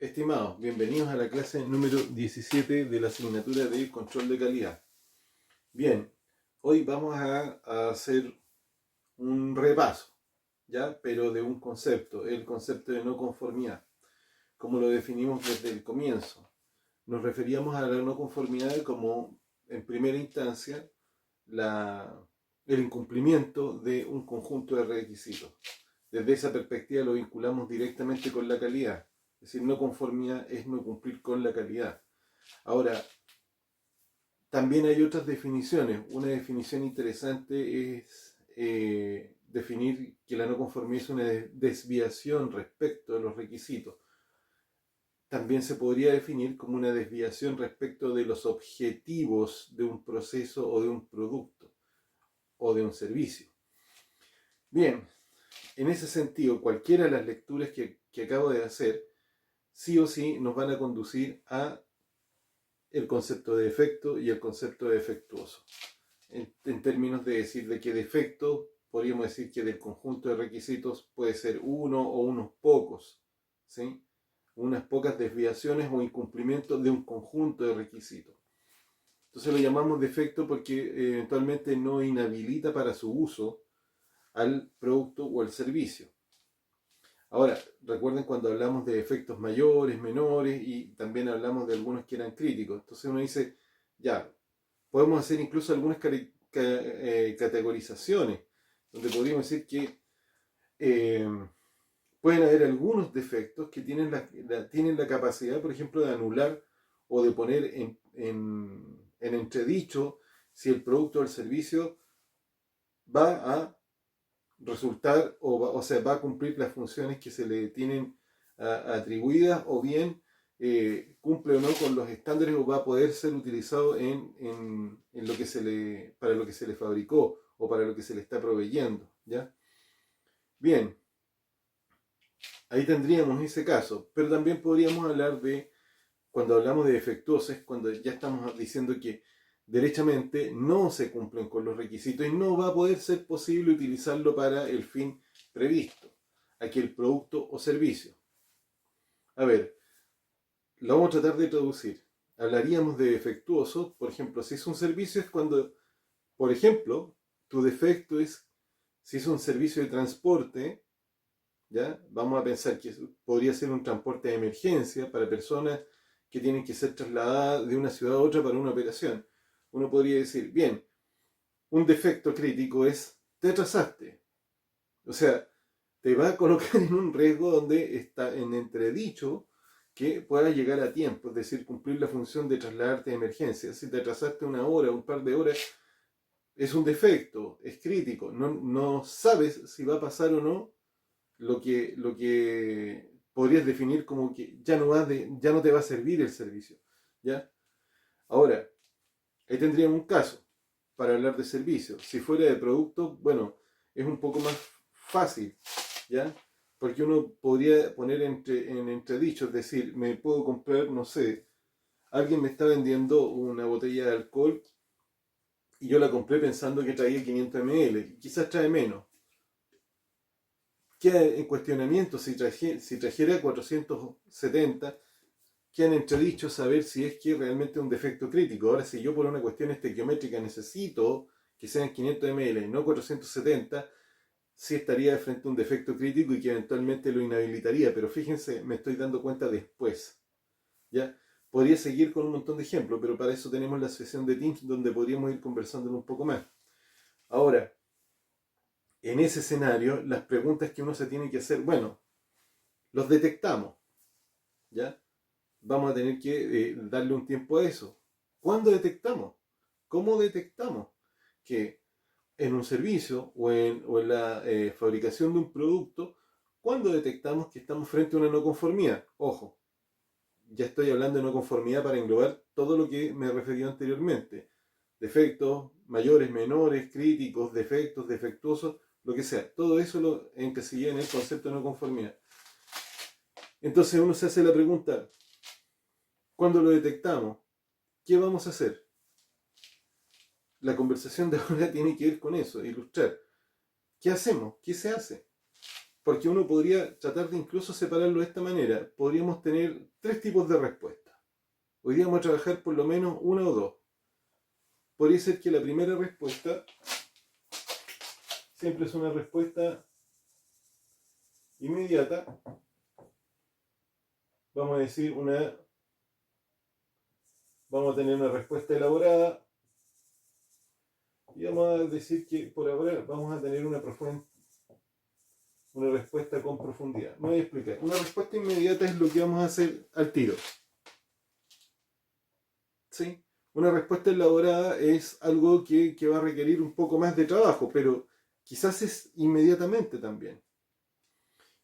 Estimados, bienvenidos a la clase número 17 de la asignatura de control de calidad. Bien, hoy vamos a hacer un repaso, ¿ya? Pero de un concepto, el concepto de no conformidad, como lo definimos desde el comienzo. Nos referíamos a la no conformidad como, en primera instancia, el incumplimiento de un conjunto de requisitos. Desde esa perspectiva lo vinculamos directamente con la calidad. Es decir, no conformidad es no cumplir con la calidad. Ahora, también hay otras definiciones. Una definición interesante es definir que la no conformidad es una desviación respecto de los requisitos. También se podría definir como una desviación respecto de los objetivos de un proceso o de un producto o de un servicio. Bien, en ese sentido, cualquiera de las lecturas que acabo de hacer, sí o sí nos van a conducir a el concepto de defecto y el concepto de defectuoso. En términos de decir de qué defecto, podríamos decir que del conjunto de requisitos puede ser uno o unos pocos, ¿sí? Unas pocas desviaciones o incumplimientos de un conjunto de requisitos. Entonces lo llamamos defecto porque eventualmente no inhabilita para su uso al producto o al servicio. Ahora, recuerden cuando hablamos de efectos mayores, menores, y también hablamos de algunos que eran críticos. Entonces uno dice, ya, podemos hacer incluso algunas categorizaciones, donde podríamos decir que eh, pueden haber algunos defectos que tienen la capacidad, por ejemplo, de anular o de poner en entredicho si el producto o el servicio va a resultar o sea, va a cumplir las funciones que se le tienen atribuidas o bien cumple o no con los estándares o va a poder ser utilizado en lo que para lo que se le fabricó o para lo que se le está proveyendo, ¿ya? Bien, ahí tendríamos ese caso, pero también podríamos hablar de, cuando hablamos de defectuosos, cuando ya estamos diciendo que derechamente no se cumplen con los requisitos y no va a poder ser posible utilizarlo para el fin previsto, aquel producto o servicio. A ver, lo vamos a tratar de traducir. Hablaríamos de defectuoso, por ejemplo, si es un servicio es cuando, por ejemplo, tu defecto es, si es un servicio de transporte, ¿ya? Vamos a pensar que podría ser un transporte de emergencia para personas que tienen que ser trasladadas de una ciudad a otra para una operación. Uno podría decir, bien, un defecto crítico es, te atrasaste. O sea, te va a colocar en un riesgo donde está en entredicho que puedas llegar a tiempo, es decir, cumplir la función de trasladarte de emergencia. Si te atrasaste una hora, un par de horas, es un defecto, es crítico. No sabes si va a pasar o no lo que podrías definir como que ya no te va a servir el servicio. ¿Ya? Ahora, ahí tendríamos un caso para hablar de servicio. Si fuera de producto, bueno, es un poco más fácil, ¿ya? Porque uno podría poner en entredicho, es decir, me puedo comprar, no sé, alguien me está vendiendo una botella de alcohol y yo la compré pensando que traía 500 ml, quizás trae menos. Queda en cuestionamiento si trajera 470, queda en entredicho saber si es que realmente es un defecto crítico. Ahora, si yo por una cuestión estequiométrica necesito que sean 500 ml y no 470, sí estaría de frente a un defecto crítico y que eventualmente lo inhabilitaría. Pero fíjense, me estoy dando cuenta después. ¿Ya? Podría seguir con un montón de ejemplos, pero para eso tenemos la sesión de Teams donde podríamos ir conversando un poco más. Ahora, en ese escenario, las preguntas que uno se tiene que hacer, bueno, los detectamos, ¿ya? Vamos a tener que darle un tiempo a eso. ¿Cuándo detectamos? ¿Cómo detectamos que en un servicio o en la fabricación de un producto, cuándo detectamos que estamos frente a una no conformidad? Ojo, ya estoy hablando de no conformidad para englobar todo lo que me referí anteriormente. Defectos mayores, menores, críticos, defectos, defectuosos, lo que sea. Todo eso lo encasillé en el concepto de no conformidad. Entonces uno se hace la pregunta, ¿cuándo lo detectamos? ¿Qué vamos a hacer? La conversación de ahora tiene que ver con eso, ilustrar. ¿Qué hacemos? ¿Qué se hace? Porque uno podría tratar de incluso separarlo de esta manera. Podríamos tener 3 tipos de respuestas. Hoy día vamos a trabajar por lo menos una o dos. Podría ser que la primera respuesta siempre es una respuesta inmediata. Vamos a decir vamos a tener una respuesta elaborada y vamos a decir que por ahora vamos a tener una respuesta con profundidad. Me voy a explicar. Una respuesta inmediata es lo que vamos a hacer al tiro. ¿Sí? Una respuesta elaborada es algo que va a requerir un poco más de trabajo, pero quizás es inmediatamente también.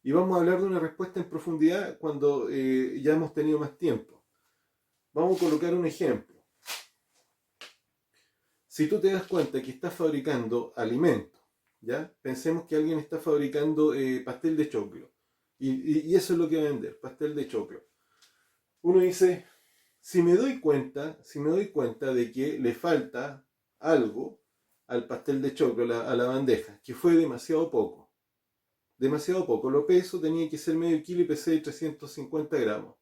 Y vamos a hablar de una respuesta en profundidad cuando ya hemos tenido más tiempo. Vamos a colocar un ejemplo. Si tú te das cuenta que estás fabricando alimentos, ¿ya? Pensemos que alguien está fabricando pastel de choclo. Y eso es lo que va a vender, pastel de choclo. Uno dice, si me doy cuenta de que le falta algo al pastel de choclo, a la bandeja, que fue demasiado poco. Lo peso, tenía que ser medio kilo y pesé de 350 gramos.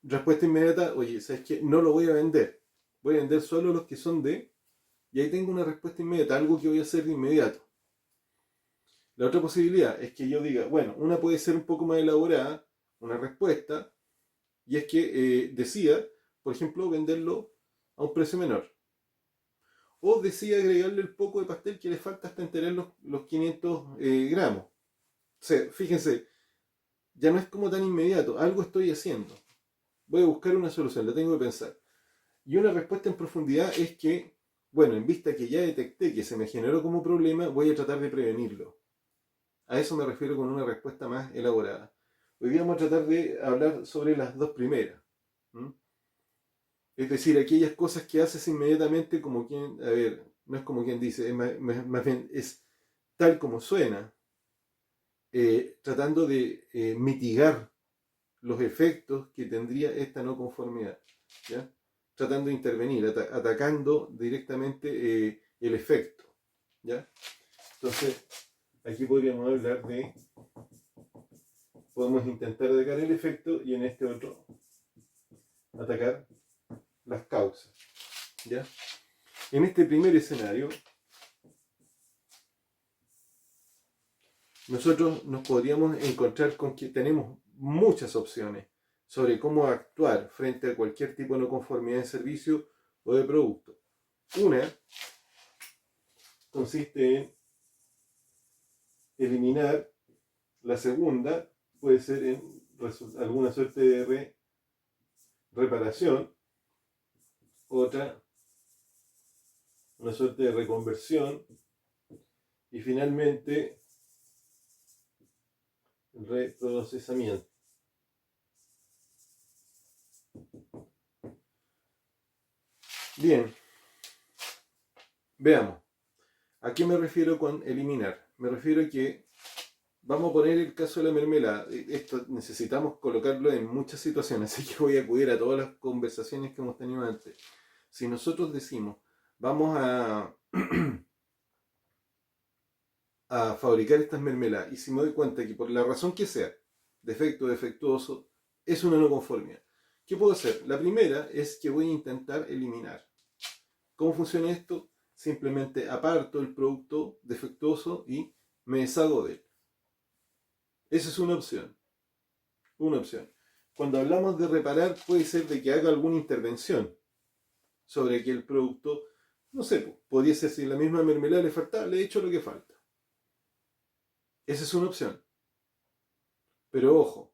Respuesta inmediata, oye, ¿sabes qué? No lo voy a vender. Voy a vender solo los que son de... Y ahí tengo una respuesta inmediata, algo que voy a hacer de inmediato. La otra posibilidad es que yo diga, bueno, una puede ser un poco más elaborada, una respuesta, y es que decida, por ejemplo, venderlo a un precio menor. O decida agregarle el poco de pastel que le falta hasta enterar los 500 gramos. O sea, fíjense, ya no es como tan inmediato, algo estoy haciendo. Voy a buscar una solución, la tengo que pensar. Y una respuesta en profundidad es que, bueno, en vista que ya detecté que se me generó como problema, voy a tratar de prevenirlo. A eso me refiero con una respuesta más elaborada. Hoy día vamos a tratar de hablar sobre las dos primeras. Es decir, aquellas cosas que haces inmediatamente como quien, a ver, no es como quien dice, más bien es tal como suena, tratando de mitigar los efectos que tendría esta no conformidad, ¿ya? Tratando de intervenir, atacando directamente el efecto, ¿ya? Entonces, aquí podríamos hablar podemos intentar atacar el efecto y en este otro atacar las causas, ¿ya? En este primer escenario, nosotros nos podríamos encontrar con que tenemos muchas opciones sobre cómo actuar frente a cualquier tipo de no conformidad de servicio o de producto. Una consiste en eliminar, la segunda puede ser en alguna suerte de reparación, otra una suerte de reconversión y finalmente reprocesamiento. Bien, veamos. ¿A qué me refiero con eliminar? Me refiero a que vamos a poner el caso de la mermelada. Esto necesitamos colocarlo en muchas situaciones, así que voy a acudir a todas las conversaciones que hemos tenido antes. Si nosotros decimos, vamos a fabricar estas mermeladas, y si me doy cuenta que por la razón que sea, defecto, defectuoso, es una no conformidad, ¿qué puedo hacer? La primera es que voy a intentar eliminar. ¿Cómo funciona esto? Simplemente aparto el producto defectuoso y me deshago de él. Esa es una opción. Una opción. Cuando hablamos de reparar, puede ser de que haga alguna intervención sobre que el producto, no sé, podría ser si la misma mermelada le falta, le he hecho lo que falta. Esa es una opción. Pero ojo,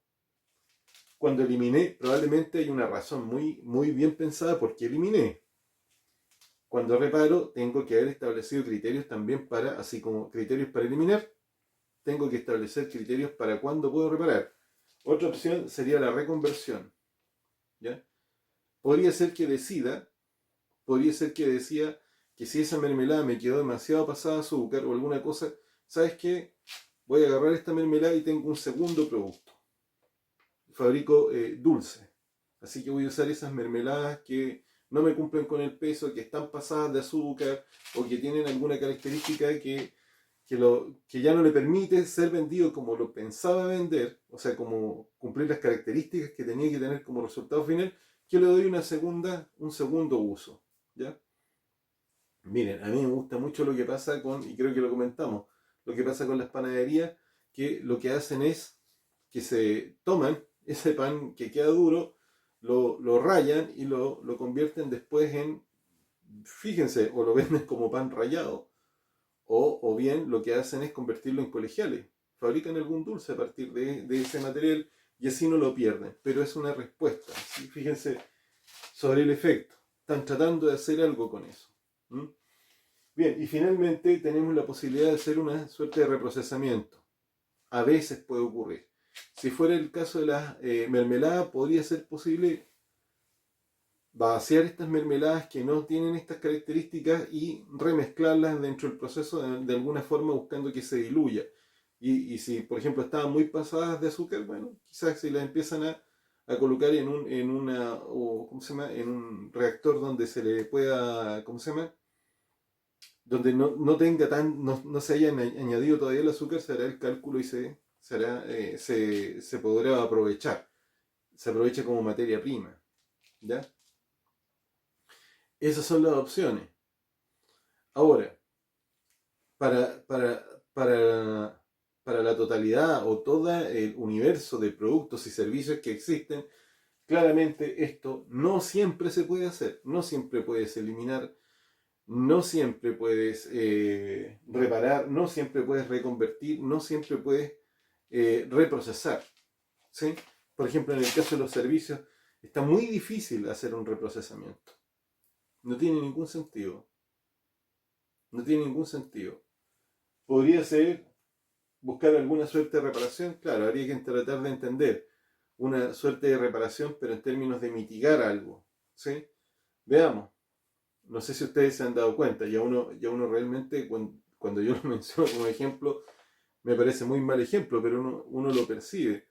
cuando eliminé, probablemente hay una razón muy bien pensada por qué eliminé. Cuando reparo, tengo que haber establecido criterios también para, así como criterios para eliminar, tengo que establecer criterios para cuándo puedo reparar. Otra opción sería la reconversión, ¿ya? Podría ser que decida que si esa mermelada me quedó demasiado pasada de azúcar o alguna cosa, ¿sabes qué? Voy a agarrar esta mermelada y tengo un segundo producto. Fabrico dulce. Así que voy a usar esas mermeladas que no me cumplen con el peso, que están pasadas de azúcar o que tienen alguna característica que que ya no le permite ser vendido como lo pensaba vender, o sea, como cumplir las características que tenía que tener como resultado final, que le doy un segundo uso. ¿Ya? Miren, a mí me gusta mucho lo que pasa con, y creo que lo comentamos, lo que pasa con las panaderías, que lo que hacen es que se toman ese pan que queda duro, lo rayan y lo convierten después en, fíjense, o lo venden como pan rallado, o bien lo que hacen es convertirlo en colegiales. Fabrican algún dulce a partir de ese material y así no lo pierden. Pero es una respuesta. ¿Sí? Fíjense sobre el efecto. Están tratando de hacer algo con eso. ¿Mm? Bien, y finalmente tenemos la posibilidad de hacer una suerte de reprocesamiento. A veces puede ocurrir. Si fuera el caso de las mermeladas, podría ser posible vaciar estas mermeladas que no tienen estas características y remezclarlas dentro del proceso de alguna forma buscando que se diluya. Y si, por ejemplo, estaban muy pasadas de azúcar, bueno, quizás si las empiezan a colocar ¿cómo se llama? En un reactor donde se le pueda, ¿cómo se llama? Donde no tenga no se haya añadido todavía el azúcar, se hará el cálculo y se podrá aprovechar. Se aprovecha como materia prima. ¿Ya? Esas son las opciones. Ahora, para, para, para, para la totalidad o todo el universo de productos y servicios que existen, claramente esto no siempre se puede hacer, no siempre puedes eliminar, no siempre puedes reparar, no siempre puedes reconvertir, no siempre puedes reprocesar. ¿Sí? Por ejemplo, en el caso de los servicios, está muy difícil hacer un reprocesamiento. No tiene ningún sentido. No tiene ningún sentido. Podría ser buscar alguna suerte de reparación, claro, habría que tratar de entender una suerte de reparación, pero en términos de mitigar algo. ¿Sí? Veamos. No sé si ustedes se han dado cuenta, ya uno realmente, cuando yo lo menciono como ejemplo, me parece muy mal ejemplo, pero uno lo percibe.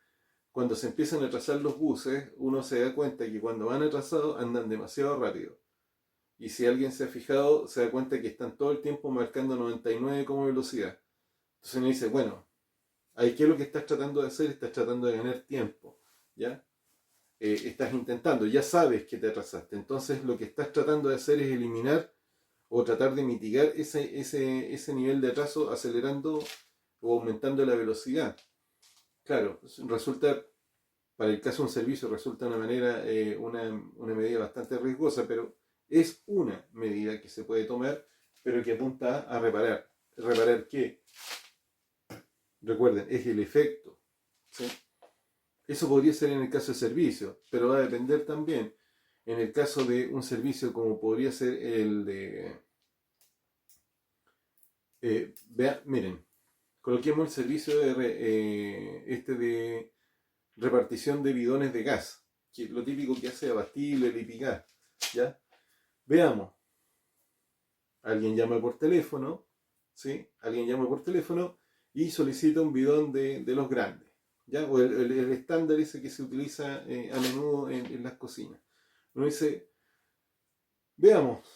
Cuando se empiezan a atrasar los buses, uno se da cuenta que cuando van atrasados andan demasiado rápido. Y si alguien se ha fijado, se da cuenta que están todo el tiempo marcando 99 como velocidad. Entonces uno dice, bueno, ahí qué es lo que estás tratando de hacer, estás tratando de ganar tiempo, ¿ya? Estás intentando, ya sabes que te atrasaste. Entonces lo que estás tratando de hacer es eliminar o tratar de mitigar ese nivel de atraso acelerando o aumentando la velocidad. Claro, resulta, para el caso de un servicio, resulta una medida bastante riesgosa, pero es una medida que se puede tomar, pero que apunta a reparar. ¿Reparar qué? Recuerden, es el efecto. ¿Sí? Eso podría ser en el caso de servicio, pero va a depender también. En el caso de un servicio como podría ser el de... miren, coloquemos el servicio de repartición de bidones de gas, que es lo típico que hace Abastible, Lipigas, ¿ya? Veamos. Alguien llama por teléfono, ¿sí? Alguien llama por teléfono y solicita un bidón de los grandes, ¿ya? O el estándar ese que se utiliza a menudo en las cocinas. Uno dice, veamos,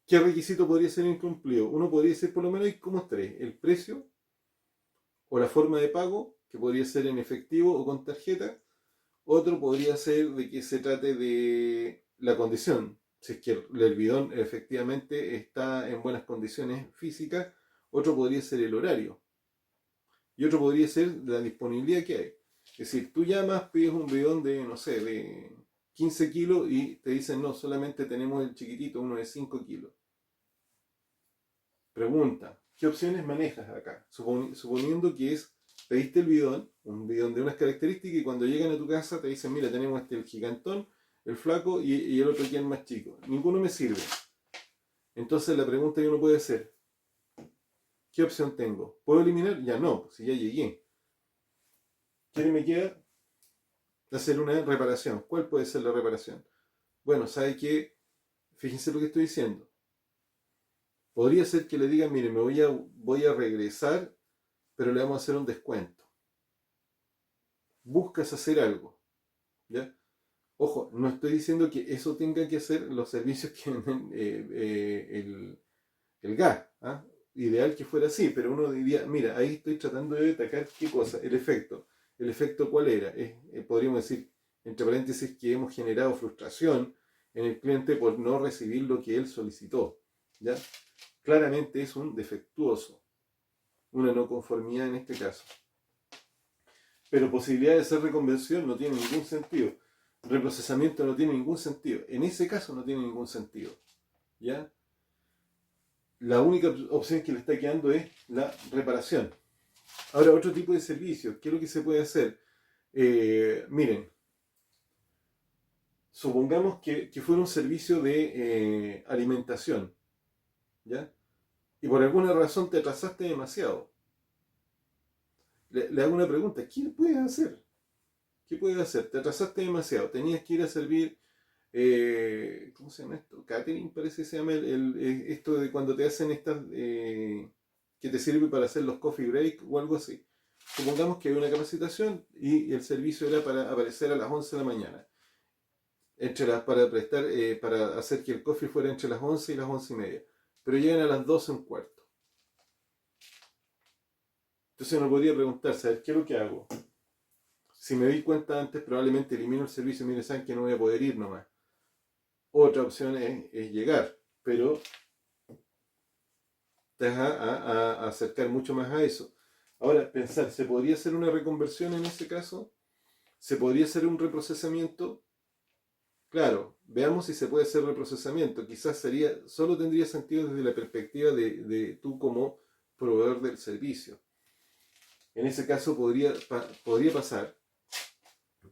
¿qué requisito podría ser incumplido? Uno podría decir por lo menos como tres, el precio o la forma de pago, que podría ser en efectivo o con tarjeta. Otro podría ser de que se trate de la condición, si es que el bidón efectivamente está en buenas condiciones físicas. Otro podría ser el horario. Y otro podría ser la disponibilidad que hay. Es decir, tú llamas, pides un bidón de, no sé, de 15 kilos y te dicen, no, solamente tenemos el chiquitito, uno de 5 kilos. Pregunta, ¿qué opciones manejas acá? Suponiendo que pediste el bidón, un bidón de unas características, y cuando llegan a tu casa te dicen, mira, tenemos el gigantón, el flaco y el otro que es el más chico. Ninguno me sirve. Entonces la pregunta que uno puede hacer, ¿qué opción tengo? ¿Puedo eliminar? Ya no, si ya llegué. ¿Qué me queda? Hacer una reparación. ¿Cuál puede ser la reparación? Bueno, ¿sabe qué? Fíjense lo que estoy diciendo. Podría ser que le digan, mire, voy a regresar, pero le vamos a hacer un descuento. Buscas hacer algo, ¿ya? Ojo, no estoy diciendo que eso tenga que hacer los servicios que venden el gas, ¿ah? ideal que fuera así, pero uno diría, mira, ahí estoy tratando de atacar qué cosa, el efecto. ¿El efecto cuál era? Podríamos decir, entre paréntesis, que hemos generado frustración en el cliente por no recibir lo que él solicitó. ¿Ya? Claramente es un defectuoso, una no conformidad en este caso. Pero posibilidad de hacer reconversión no tiene ningún sentido. Reprocesamiento no tiene ningún sentido. En ese caso no tiene ningún sentido. ¿Ya? La única opción que le está quedando es la reparación. Ahora, otro tipo de servicio. ¿Qué es lo que se puede hacer? Miren, supongamos que fuera un servicio de alimentación. ¿Ya? Y por alguna razón te atrasaste demasiado. Le hago una pregunta. ¿Qué puedes hacer? ¿Qué puedes hacer? Te atrasaste demasiado. Tenías que ir a servir, ¿cómo se llama esto? Catering parece que se llama esto de cuando te hacen estas, que te sirve para hacer los coffee break o algo así. Supongamos que hay una capacitación y el servicio era para aparecer a las 11 de la mañana. Para hacer que el coffee fuera entre las 11 y las 11 y media. Pero llegan a las 12 un cuarto. Entonces uno podría preguntarse, a ver, ¿qué es lo que hago? Si me di cuenta antes, probablemente elimino el servicio. Mire, saben que no voy a poder ir nomás. Otra opción es llegar, pero te vas a acercar mucho más a eso. Ahora, pensar, ¿se podría hacer una reconversión en ese caso? ¿Se podría hacer un reprocesamiento? Claro, veamos si se puede hacer reprocesamiento. Quizás solo tendría sentido desde la perspectiva de tú como proveedor del servicio. En ese caso podría pasar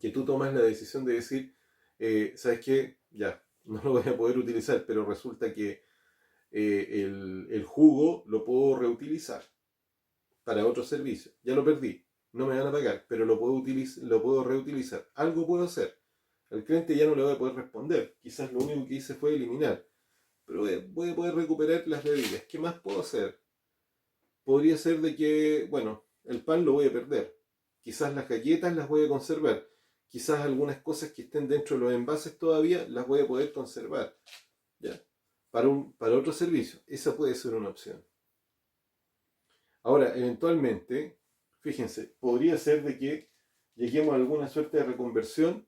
que tú tomas la decisión de decir, ¿sabes qué? Ya, no lo voy a poder utilizar, pero resulta que el jugo lo puedo reutilizar para otro servicio. Ya lo perdí, no me van a pagar, pero lo puedo reutilizar. Algo puedo hacer. Al cliente ya no le voy a poder responder. Quizás lo único que hice fue eliminar. Pero voy a poder recuperar las bebidas. ¿Qué más puedo hacer? Podría ser de que, bueno, el pan lo voy a perder. Quizás las galletas las voy a conservar. Quizás algunas cosas que estén dentro de los envases todavía las voy a poder conservar. ¿Ya? Para otro servicio. Esa puede ser una opción. Ahora, eventualmente, fíjense, podría ser de que lleguemos a alguna suerte de reconversión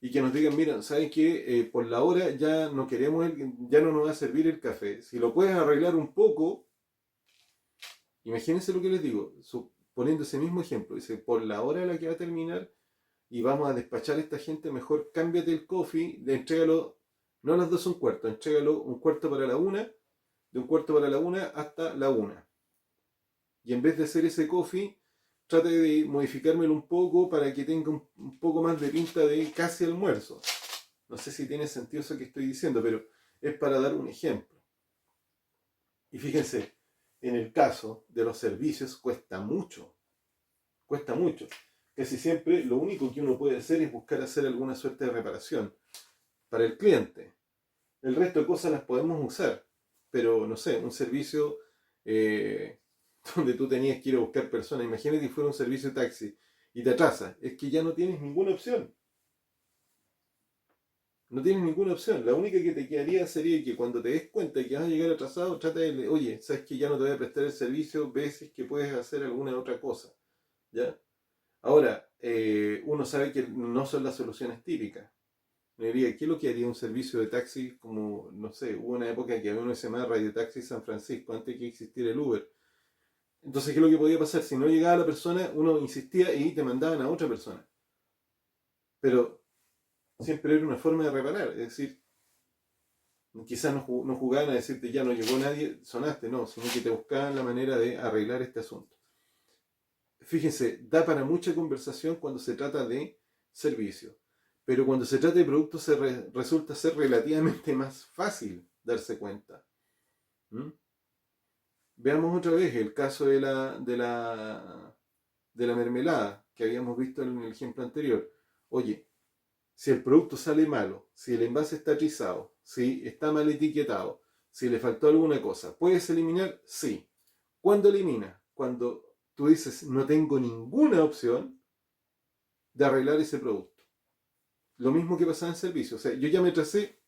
y que nos digan, mira, ¿saben qué? Por la hora ya no queremos, ya no nos va a servir el café. Si lo puedes arreglar un poco, imagínense lo que les digo, poniendo ese mismo ejemplo, dice, por la hora a la que va a terminar y vamos a despachar a esta gente, mejor cámbiate el coffee, entrégalo, no a las 2 un cuarto, entrégalo un cuarto para la una, de un cuarto para la una hasta la una. Y en vez de hacer ese coffee, trate de modificármelo un poco para que tenga un poco más de pinta de casi almuerzo. No sé si tiene sentido eso que estoy diciendo, pero es para dar un ejemplo. Y fíjense, en el caso de los servicios cuesta mucho. Cuesta mucho. Casi siempre lo único que uno puede hacer es buscar hacer alguna suerte de reparación para el cliente. El resto de cosas las podemos usar, pero no sé, un servicio donde tú tenías que ir a buscar personas, imagínate que fuera un servicio de taxi y te atrasas, es que ya no tienes ninguna opción. No tienes ninguna opción. La única que te quedaría sería que cuando te des cuenta que vas a llegar atrasado, trata de, oye, sabes que ya no te voy a prestar el servicio, ves si es que puedes hacer alguna otra cosa. ¿Ya? Ahora, uno sabe que no son las soluciones típicas. Me diría, ¿qué es lo que haría un servicio de taxi como, no sé, hubo una época que había uno que se llamaba Radio Taxi San Francisco, antes de que existiera el Uber. Entonces, ¿qué es lo que podía pasar? Si no llegaba la persona, uno insistía y te mandaban a otra persona. Pero siempre era una forma de reparar, es decir, quizás no jugaban a decirte ya no llegó nadie, sonaste, no, sino que te buscaban la manera de arreglar este asunto. Fíjense, da para mucha conversación cuando se trata de servicio, pero cuando se trata de productos resulta ser relativamente más fácil darse cuenta. ¿Mm? Veamos otra vez el caso de la mermelada que habíamos visto en el ejemplo anterior. Oye, si el producto sale malo, si el envase está trizado, si está mal etiquetado, si le faltó alguna cosa, ¿puedes eliminar? Sí. ¿Cuándo eliminas? Cuando tú dices, no tengo ninguna opción de arreglar ese producto. Lo mismo que pasaba en servicio. O sea, yo ya me tracé,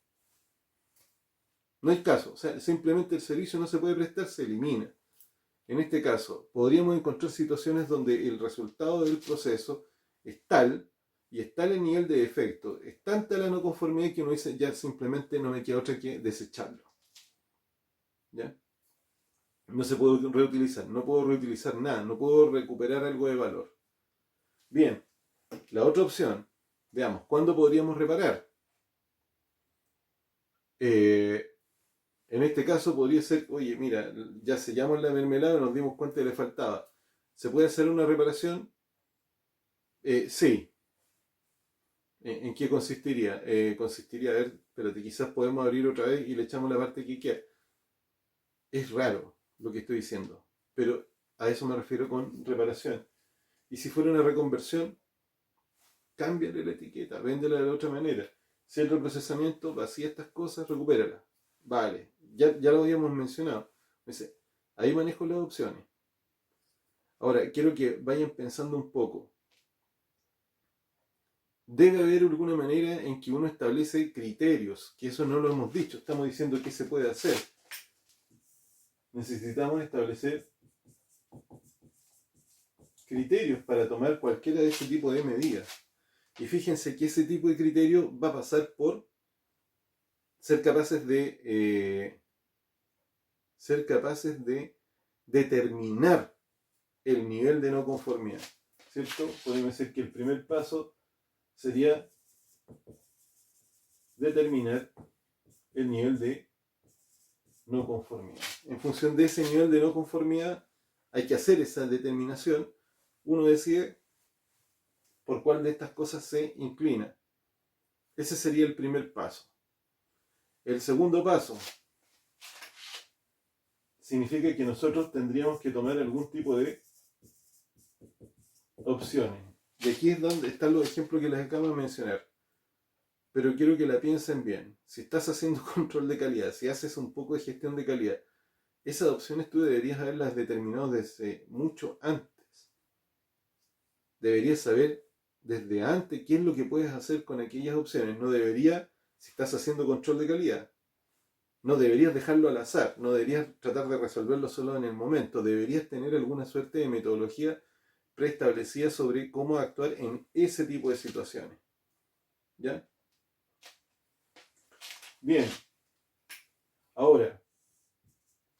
No hay caso, o sea, simplemente el servicio no se puede prestar, se elimina. En este caso, podríamos encontrar situaciones donde el resultado del proceso es tal, y es tal el nivel de defecto, es tanta la no conformidad que uno dice, ya simplemente no me queda otra que desecharlo. ¿Ya? No se puede reutilizar, no puedo reutilizar nada, no puedo recuperar algo de valor. Bien, la otra opción, veamos, ¿cuándo podríamos reparar? En este caso podría ser, oye, mira, ya sellamos la mermelada, nos dimos cuenta que le faltaba. ¿Se puede hacer una reparación? Sí. ¿En qué consistiría? Consistiría, a ver, espérate, quizás podemos abrir otra vez y le echamos la parte que queda. Es raro lo que estoy diciendo, pero a eso me refiero con reparación. Y si fuera una reconversión, cámbiale la etiqueta, véndela de otra manera. Si el reprocesamiento vacía estas cosas, recupérala. Vale, ya lo habíamos mencionado. Dice, ahí manejo las opciones. Ahora, quiero que vayan pensando un poco. Debe haber alguna manera en que uno establece criterios, que eso no lo hemos dicho, estamos diciendo qué se puede hacer. Necesitamos establecer criterios para tomar cualquiera de ese tipo de medidas. Y fíjense que ese tipo de criterio va a pasar por ser capaces de determinar el nivel de no conformidad. ¿Cierto? Podemos decir que el primer paso sería determinar el nivel de no conformidad. En función de ese nivel de no conformidad, hay que hacer esa determinación. Uno decide por cuál de estas cosas se inclina. Ese sería el primer paso. El segundo paso significa que nosotros tendríamos que tomar algún tipo de opciones. Y aquí es donde están los ejemplos que les acabo de mencionar. Pero quiero que la piensen bien. Si estás haciendo control de calidad, si haces un poco de gestión de calidad, esas opciones tú deberías haberlas determinado desde mucho antes. Deberías saber desde antes qué es lo que puedes hacer con aquellas opciones. No debería, si estás haciendo control de calidad, no deberías dejarlo al azar, no deberías tratar de resolverlo solo en el momento, deberías tener alguna suerte de metodología preestablecida sobre cómo actuar en ese tipo de situaciones. ¿Ya? Bien, ahora,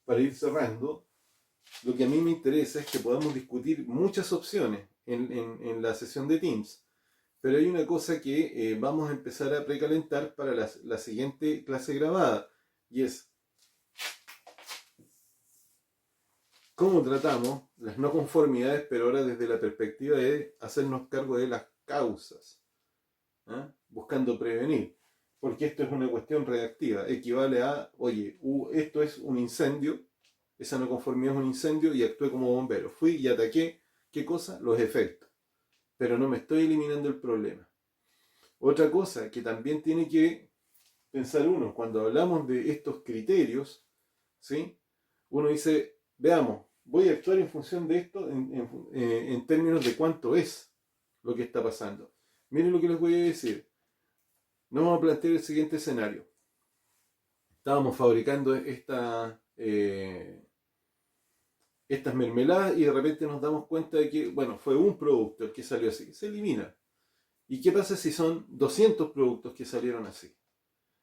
para ir cerrando, lo que a mí me interesa es que podamos discutir muchas opciones en la sesión de Teams, pero hay una cosa que vamos a empezar a precalentar para la siguiente clase grabada, y es cómo tratamos las no conformidades, pero ahora desde la perspectiva de hacernos cargo de las causas, ¿eh? Buscando prevenir, porque esto es una cuestión reactiva, equivale a, oye, esto es un incendio, esa no conformidad es un incendio y actué como bombero, fui y ataqué, ¿qué cosa? Los efectos, pero no me estoy eliminando el problema. Otra cosa que también tiene que pensar uno, cuando hablamos de estos criterios, ¿sí? Uno dice, veamos, voy a actuar en función de esto en términos de cuánto es lo que está pasando. Miren lo que les voy a decir. Nos vamos a plantear el siguiente escenario. Estábamos fabricando estas mermeladas y de repente nos damos cuenta de que, bueno, fue un producto el que salió así, se elimina. ¿Y qué pasa si son 200 productos que salieron así?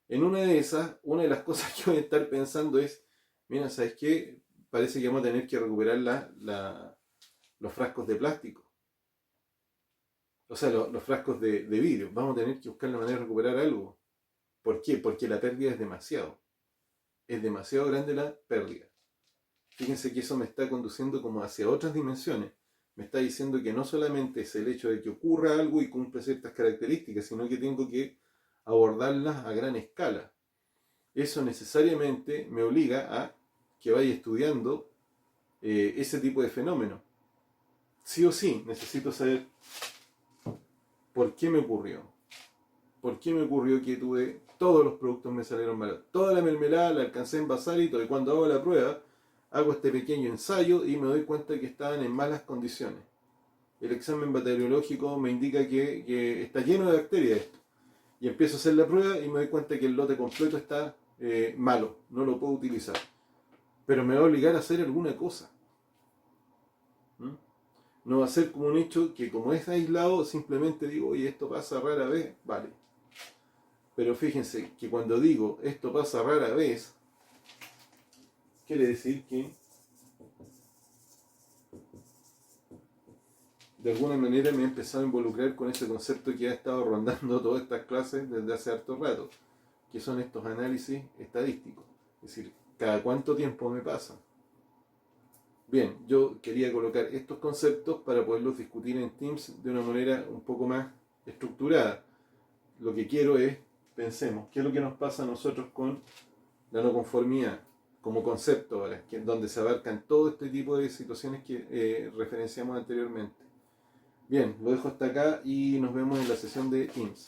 En una de esas, una de las cosas que voy a estar pensando es, mira, ¿sabes qué? Parece que vamos a tener que recuperar los frascos de plástico. O sea, los frascos de vidrio. Vamos a tener que buscar la manera de recuperar algo. ¿Por qué? Porque la pérdida es demasiado. Es demasiado grande la pérdida. Fíjense que eso me está conduciendo como hacia otras dimensiones. Me está diciendo que no solamente es el hecho de que ocurra algo y cumple ciertas características, sino que tengo que abordarlas a gran escala. Eso necesariamente me obliga a que vaya estudiando ese tipo de fenómeno. Sí o sí, necesito saber por qué me ocurrió. ¿Por qué me ocurrió que todos los productos me salieron mal? Toda la mermelada la alcancé a envasar y todo. Y cuando hago la prueba, hago este pequeño ensayo y me doy cuenta que estaban en malas condiciones. El examen bacteriológico me indica que está lleno de bacterias esto. Y empiezo a hacer la prueba y me doy cuenta que el lote completo está malo, no lo puedo utilizar. Pero me va a obligar a hacer alguna cosa. ¿Mm? No va a ser como un hecho que como es aislado, simplemente digo, oye, esto pasa rara vez, vale. Pero fíjense que cuando digo esto pasa rara vez, quiere decir que de alguna manera me he empezado a involucrar con ese concepto que ha estado rondando todas estas clases desde hace harto rato, que son estos análisis estadísticos. Es decir, ¿cada cuánto tiempo me pasa? Bien, yo quería colocar estos conceptos para poderlos discutir en Teams de una manera un poco más estructurada. Lo que quiero es, pensemos, ¿qué es lo que nos pasa a nosotros con la no conformidad como concepto, ¿vale? Donde se abarcan todo este tipo de situaciones que referenciamos anteriormente? Bien, lo dejo hasta acá y nos vemos en la sesión de Teams.